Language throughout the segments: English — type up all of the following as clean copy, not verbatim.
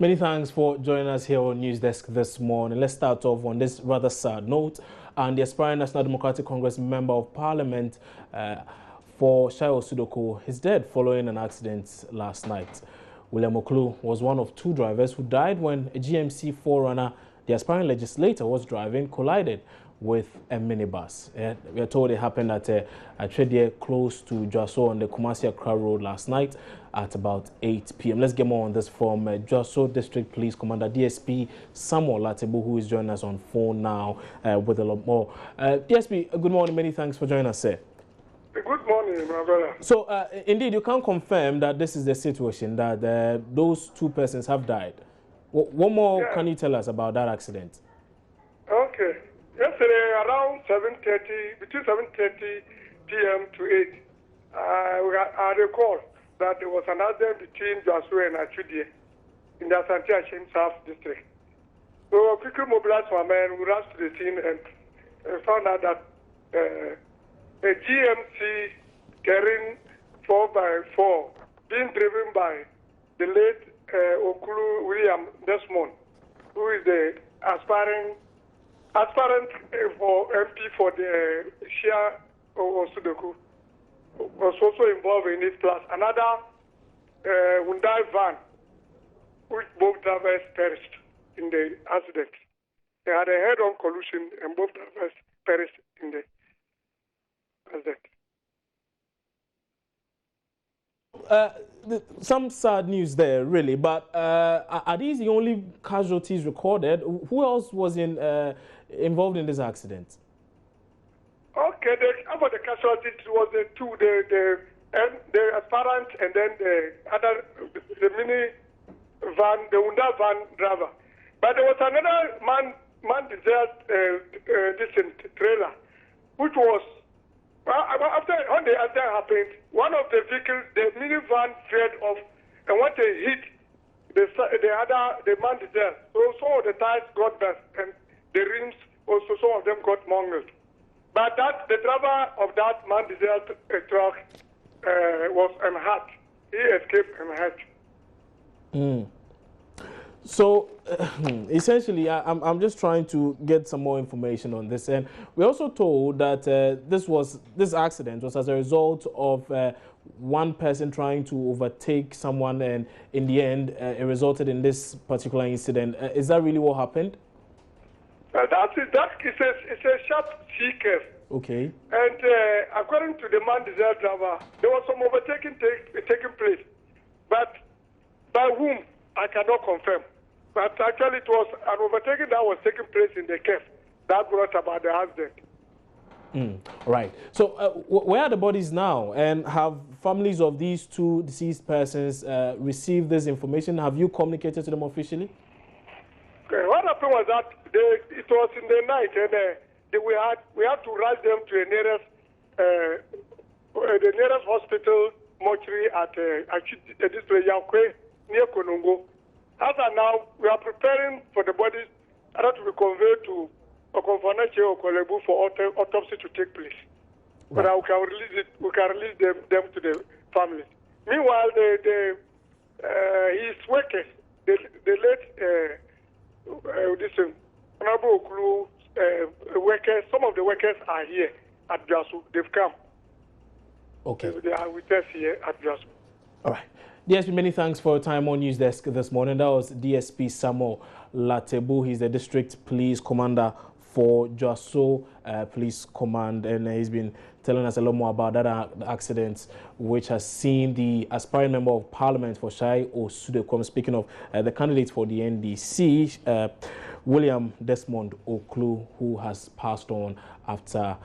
Many thanks for joining us here on News Desk this morning. Let's start off on this rather sad note. And the aspiring National Democratic Congress Member of Parliament for Shai Osudoku is dead following an accident last night. William Oklu was one of two drivers who died when a GMC 4Runner, the aspiring legislator was driving, collided with a minibus. We are told it happened at a trade close to Joaso on the Kumasi Accra Road last night at about 8 p.m. Let's get more on this from Joaso District Police Commander DSP Samuel Latebu, who is joining us on phone now with a lot more. DSP, good morning. Many thanks for joining us, sir. Good morning, my brother. So, indeed, you can confirm that this is the situation, that those two persons have died. What more can you tell us about that accident? Okay. Yesterday, around 7:30, between 7:30 p.m. to 8, I recall that there was an accident between Joaso and Achudie in the Asante Ashim South District. So, quickly mobilized our men, we rushed to the scene and found out that a GMC carrying 4x4 being driven by the late Okulu William Desmond, who is the aspirant for MP for the Shia Osudoku, was also involved in it, plus another Hyundai van, which both drivers perished in the accident. They had a head-on collision and both drivers perished in the accident. Some sad news there, really, but are these the only casualties recorded? Who else was involved in this accident? Okay, about the casualties, it was the two, the aspirant and then the other, the mini van, the Hyundai van driver. But there was another man-desert trailer, which was, after when the accident happened, one of the vehicles, the minivan veered off, and when they hit the man-desert, so some of the tires got burst, and the rims also, some of them got mangled. But the driver of that man-desert truck was unhurt. He escaped unhurt. So, essentially, I'm just trying to get some more information on this. And we're also told that this accident was as a result of one person trying to overtake someone, and in the end, it resulted in this particular incident. Is that really what happened? That's it. It's a sharp C curve. Okay. And according to the man-desert driver, there was some overtaking taking place. But by whom, I cannot confirm. But actually, it was an overtaking that was taking place in the curve that brought about the accident. Right. So, where are the bodies now? And have families of these two deceased persons received this information? Have you communicated to them officially? Okay. What happened was that it was in the night, and we had to rush them to the nearest hospital mortuary at this place, Yankwe, near Konongo. As of now, we are preparing for the bodies that to be conveyed to Okonfonache or Kolebu for autopsy to take place. Right. But we can release them to the families. Meanwhile, his workers, the late Honorable Okulu workers, some of the workers are here at Joaso. They've come. Okay. They are with us here at Joaso. All right. DSP, many thanks for your time on News Desk this morning. That was DSP Samuel Latebu. He's the District Police Commander for Joaso Police Command, and he's been telling us a lot more about that accident, which has seen the aspiring Member of Parliament for Shai Osudoku. Speaking of the candidate for the NDC, William Desmond Oklu, who has passed on after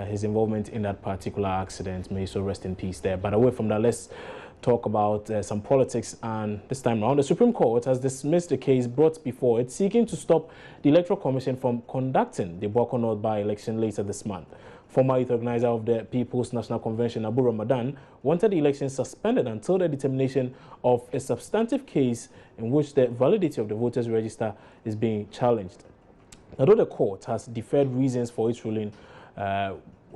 his involvement in that particular accident. May he so rest in peace there. But away from that, let's talk about some politics, and this time around, the Supreme Court has dismissed the case brought before it seeking to stop the Electoral Commission from conducting the Boko North by-election later this month. Former youth organizer of the People's National Convention, Adu Ramadan, wanted the election suspended until the determination of a substantive case in which the validity of the voters' register is being challenged. Although the court has deferred reasons for its ruling,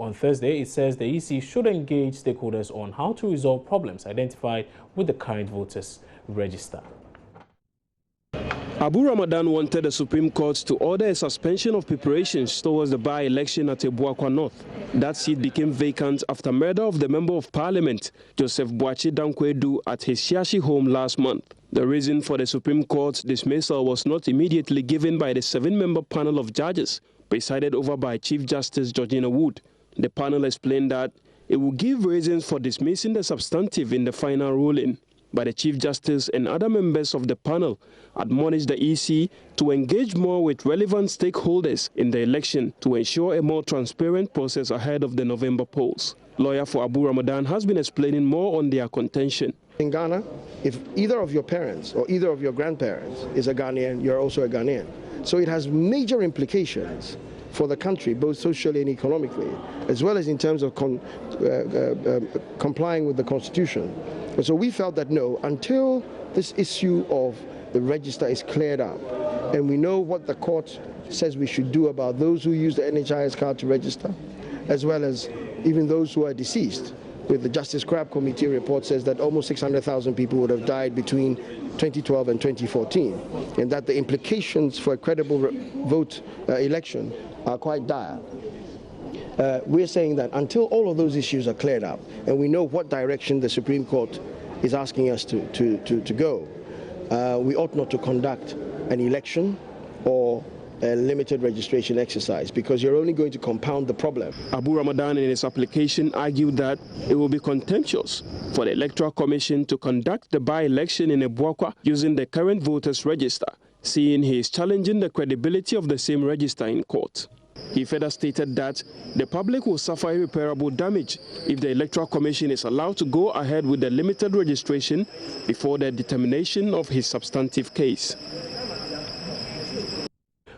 on Thursday, it says the EC should engage stakeholders on how to resolve problems identified with the current voters' register. Abu Ramadan wanted the Supreme Court to order a suspension of preparations towards the by-election at Ebuakwa North. That seat became vacant after murder of the Member of Parliament, Joseph Boachi Dankwedu, at his Shiashi home last month. The reason for the Supreme Court's dismissal was not immediately given by the 7-member panel of judges, presided over by Chief Justice Georgina Wood. The panel explained that it will give reasons for dismissing the substantive in the final ruling. But the Chief Justice and other members of the panel admonished the EC to engage more with relevant stakeholders in the election to ensure a more transparent process ahead of the November polls. Lawyer for Abu Ramadan has been explaining more on their contention. In Ghana, if either of your parents or either of your grandparents is a Ghanaian, you're also a Ghanaian. So it has major implications for the country, both socially and economically, as well as in terms of complying with the Constitution. And so we felt that no, until this issue of the register is cleared up, and we know what the court says we should do about those who use the NHIS card to register, as well as even those who are deceased. With the Justice Crab Committee report says that almost 600,000 people would have died between 2012 and 2014, and that the implications for a credible vote election are quite dire. We're saying that until all of those issues are cleared up and we know what direction the Supreme Court is asking us to go, we ought not to conduct an election or a limited registration exercise, because you're only going to compound the problem. Abu Ramadan in his application argued that it will be contemptuous for the Electoral Commission to conduct the by-election in Ebuakwa using the current voters' register, seeing he is challenging the credibility of the same register in court. He further stated that the public will suffer irreparable damage if the Electoral Commission is allowed to go ahead with the limited registration before the determination of his substantive case.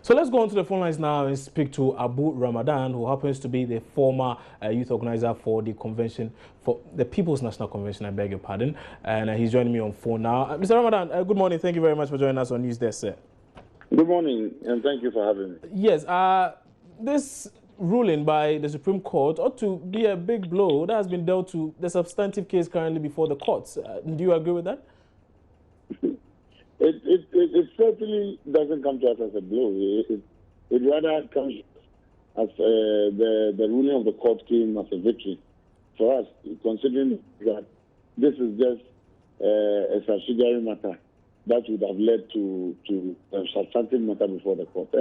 So let's go on to the phone lines now and speak to Abu Ramadan, who happens to be the former youth organizer for the convention, for the People's National Convention, I beg your pardon. And he's joining me on phone now. Mr. Ramadan, good morning. Thank you very much for joining us on News Desk, sir. Good morning, and thank you for having me. Yes, this ruling by the Supreme Court ought to be a big blow that has been dealt to the substantive case currently before the courts. Do you agree with that? It certainly doesn't come to us as a blow. It rather comes as the ruling of the court came as a victory for us, considering that this is just a subsidiary matter that would have led to a substantive matter before the court.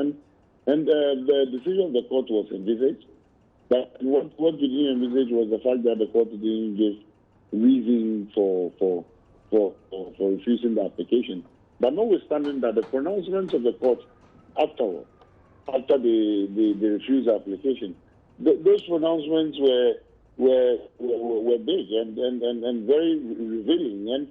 And the decision of the court was envisaged. But what we didn't envisage was the fact that the court didn't give reason for refusing the application. But notwithstanding that, the pronouncements of the court after the refusal application, those pronouncements were big and very revealing. And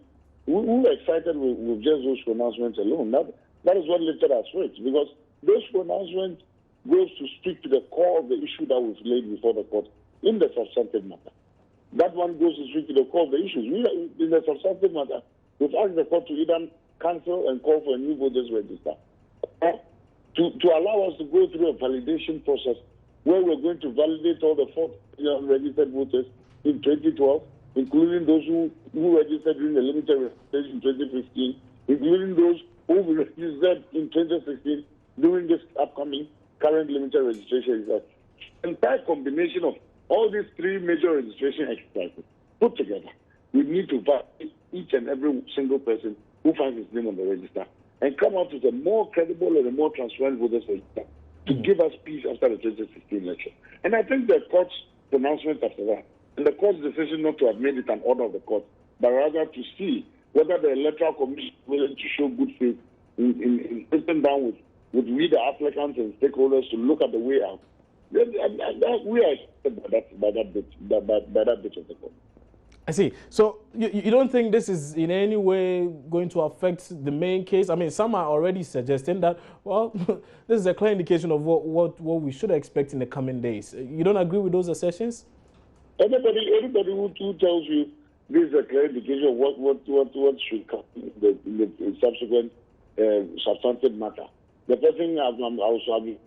we were excited with just those pronouncements alone. That is what lifted our spirits, because those pronouncements goes to speak to the core of the issue that was laid before the court in the substantive matter. That one goes to speak to the core of the issues. In the substantive matter, we've asked the court to either cancel and call for a new voters register, to allow us to go through a validation process where we're going to validate all the 4 million registered voters in 2012, including those who registered during the limited registration in 2015, including those who registered in 2016 during this upcoming current limited registration. The entire combination of all these 3 major registration exercises put together, we need to validate each and every single person who finds his name on the register and come out with a more credible and a more transparent voters register to give us peace after the 2016 election. And I think the court's pronouncement after that, and the court's decision not to have made it an order of the court, but rather to see whether the Electoral Commission is willing to show good faith in sitting down with we, the applicants and stakeholders, to look at the way out. We are excited by that bit of the court. I see. So you don't think this is in any way going to affect the main case? I mean, some are already suggesting that, well, this is a clear indication of what we should expect in the coming days. You don't agree with those assertions? Anybody who tells you this is a clear indication of what should come in the subsequent substantive matter, the person, I was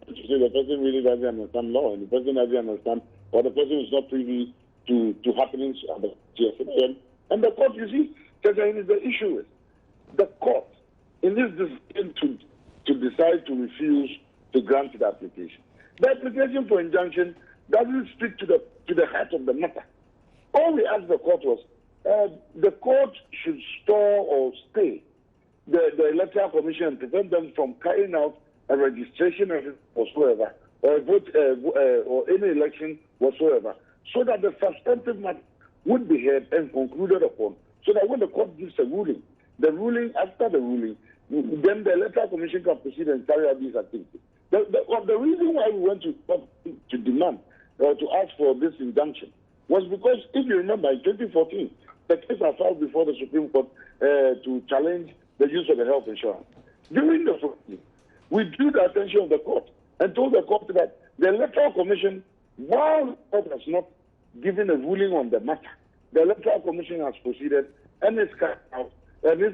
to say, the person really doesn't understand law, and the person doesn't understand, or the person is not privy to happenings at the GSM. And the court, you see, the issue is the court, in this decision to decide to refuse to grant the application. The application for injunction doesn't speak to the heart of the matter. All we asked the court was the court should store or stay the Electoral Commission and prevent them from carrying out a registration whatsoever, or a vote or any election whatsoever, so that the substantive matter would be heard and concluded upon, so that when the court gives a ruling, after the ruling, then the Electoral Commission can proceed and carry out these activities. The reason why we went to demand or to ask for this injunction was because, if you remember, in 2014, the case was filed before the Supreme Court to challenge the use of the health insurance. During the proceeding, we drew the attention of the court and told the court that the Electoral Commission, while the court has not given a ruling on the matter, the Electoral Commission has proceeded and is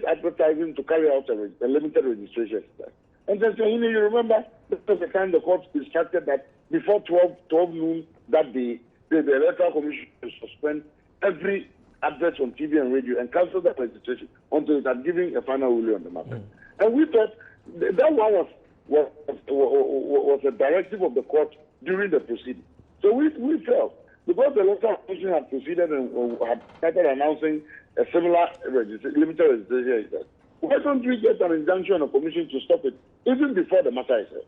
advertising to carry out a limited registration exercise. And then, you remember, this was the time the court instructed that before 12 noon that day, the Electoral Commission will suspend every advert on TV and radio and cancel that registration until it had given a final ruling on the matter. And we thought that one was a directive of the court during the proceeding. So we felt, because the Electoral Commission had proceeded and had started announcing a similar limited registration, why don't we get an injunction on the commission to stop it even before the matter is heard?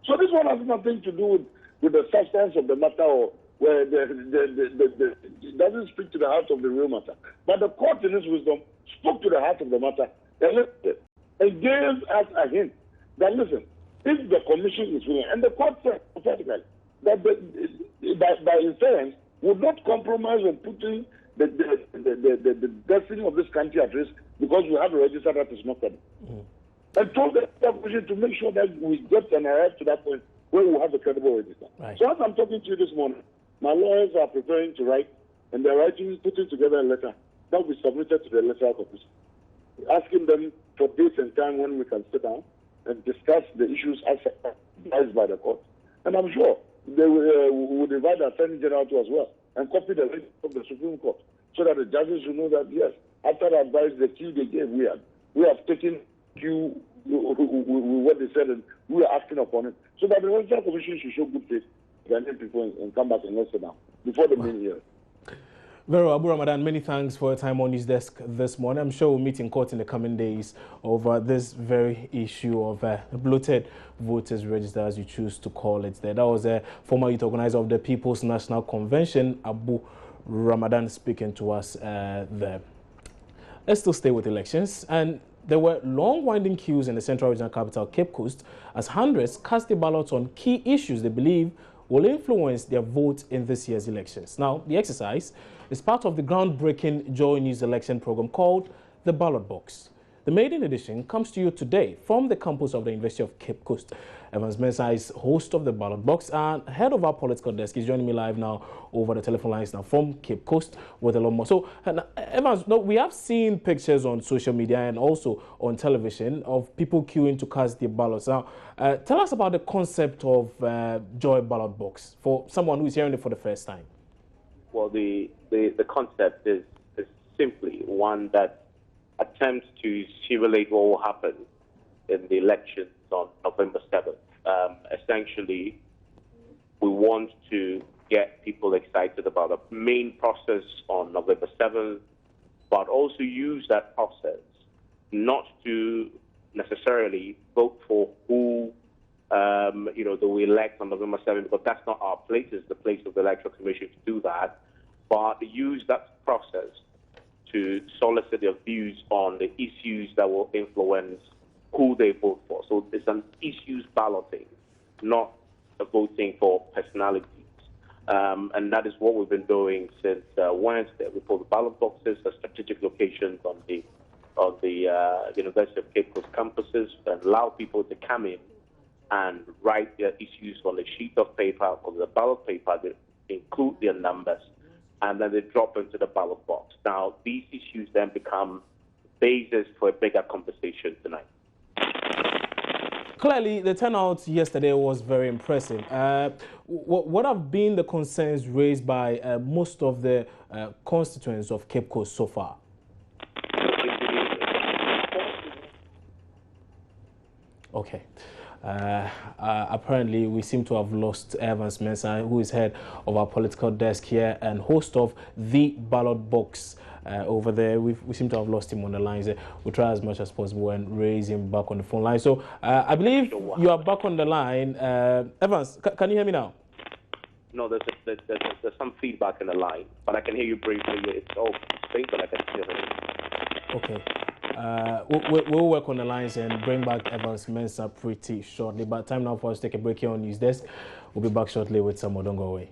So this one has nothing to do with the substance of the matter, or where it doesn't speak to the heart of the real matter. But the court, in its wisdom, spoke to the heart of the matter and gave us a hint that, listen, if the commission is willing, and the court said emphatically that by inference would not compromise on putting the destiny of this country at risk because we have a register that is not credible. And told the commission to make sure that we get and arrive to that point where we have a credible register. Right. So as I'm talking to you this morning, my lawyers are preparing to write, and they're putting together a letter that will be submitted to the Electoral Commission, asking them for dates and time when we can sit down and discuss the issues as advised by the court. And I'm sure they will invite the Attorney General to as well and copy the list of the Supreme Court, so that the judges will know that, yes, after the advice, the cue they gave, we have taken cue with what they said, and we are acting upon it, so that the Electoral Commission should show good faith and people and come back and let's sit down before the main hearing. Very well, Adu Ramadan, many thanks for your time on News Desk this morning. I'm sure we'll meet in court in the coming days over this very issue of bloated voters register, as you choose to call it. That was a former youth organizer of the People's National Convention, Adu Ramadan, speaking to us there. Let's still stay with elections. And there were long winding queues in the central regional capital, Cape Coast, as hundreds cast their ballots on key issues they believe will influence their vote in this year's elections. Now, the exercise is part of the groundbreaking Joy News election program called the Ballot Box. The maiden edition comes to you today from the campus of the University of Cape Coast. Evans Mensah is host of the Ballot Box and head of our political desk. He's joining me live now over the telephone lines now from Cape Coast with a lot more. So, Evans, we have seen pictures on social media and also on television of people queuing to cast their ballots. Now, tell us about the concept of Joy Ballot Box for someone who is hearing it for the first time. Well, the concept is simply one that attempts to simulate what will happen in the elections on November 7th. Essentially, we want to get people excited about the main process on November 7th, but also use that process not to necessarily vote for who they will elect on November 7th, because that's not our place. It's the place of the Electoral Commission to do that, but use that process to solicit their views on the issues that will influence who they vote for. So it's an issues balloting, not a voting for personalities. And that is what we've been doing since Wednesday. We put the ballot boxes at strategic locations on the University of Cape Coast campuses and allow people to come in and write their issues on a sheet of paper, on the ballot paper. They include their numbers, and then they drop into the ballot box. Now, these issues then become basis for a bigger conversation tonight. Clearly, the turnout yesterday was very impressive. What have been the concerns raised by most of the constituents of Cape Coast so far? Okay. Apparently, we seem to have lost Evans Mensah, who is head of our political desk here and host of The Ballot Box over there. We seem to have lost him on the lines. We'll try as much as possible and raise him back on the phone line. So I believe you are back on the line. Evans, can you hear me now? No, there's some feedback in the line, but I can hear you briefly. It's all faint, but I can still hear you. Okay. We'll work on the lines and bring back Evans Mensah pretty shortly. But time now for us to take a break here on News Desk. We'll be back shortly with some more. Don't go away.